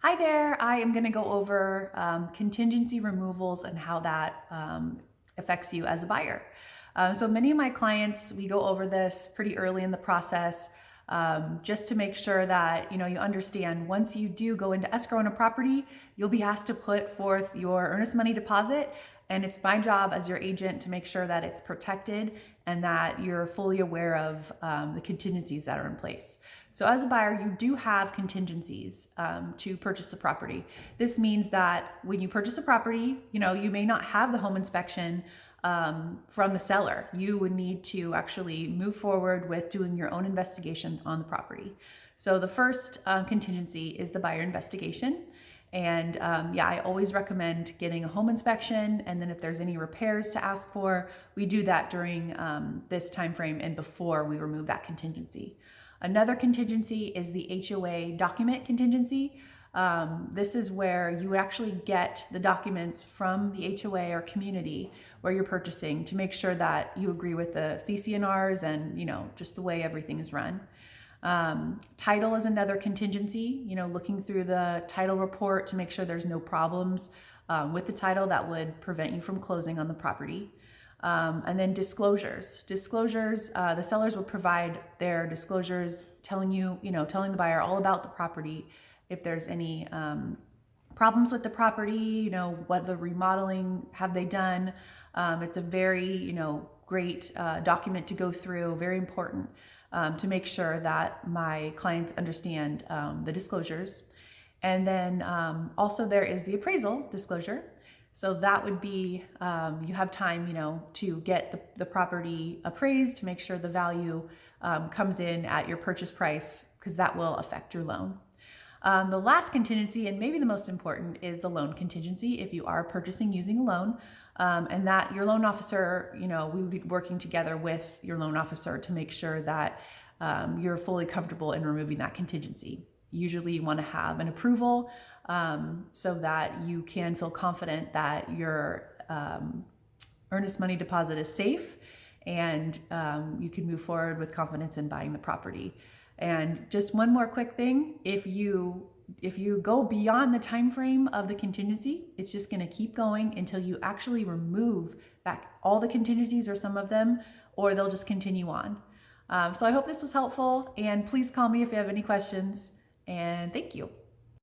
Hi there, I am going to go over contingency removals and how that affects you as a buyer. So many of my clients, we go over this pretty early in the process just to make sure that you understand once you do go into escrow on a property, you'll be asked to put forth your earnest money deposit. And it's my job as your agent to make sure that it's protected and that you're fully aware of the contingencies that are in place. So as a buyer, you do have contingencies to purchase a property. This means that when you purchase a property, you may not have the home inspection from the seller. You would need to actually move forward with doing your own investigations on the property. So the first contingency is the buyer investigation. And I always recommend getting a home inspection, and then if there's any repairs to ask for, we do that during this time frame and before we remove that contingency. Another contingency is the HOA document contingency. This is where you actually get the documents from the HOA or community where you're purchasing to make sure that you agree with the CC&Rs and just the way everything is run. Title is another contingency, looking through the title report to make sure there's no problems with the title that would prevent you from closing on the property. And then disclosures. The sellers will provide their disclosures telling telling the buyer all about the property. If there's any problems with the property, what the remodeling have they done. It's a very, great document to go through, very important to make sure that my clients understand the disclosures. And then also there is the appraisal disclosure. So that would be, you have time, to get the property appraised to make sure the value comes in at your purchase price, because that will affect your loan. The last contingency, and maybe the most important, is the loan contingency if you are purchasing using a loan. And that your loan officer, we would be working together with your loan officer to make sure that you're fully comfortable in removing that contingency. Usually you want to have an approval so that you can feel confident that your earnest money deposit is safe and you can move forward with confidence in buying the property. And just one more quick thing, if you go beyond the time frame of the contingency, it's just going to keep going until you actually remove back all the contingencies or some of them, or they'll just continue on. So I hope this was helpful, and please call me if you have any questions, and thank you.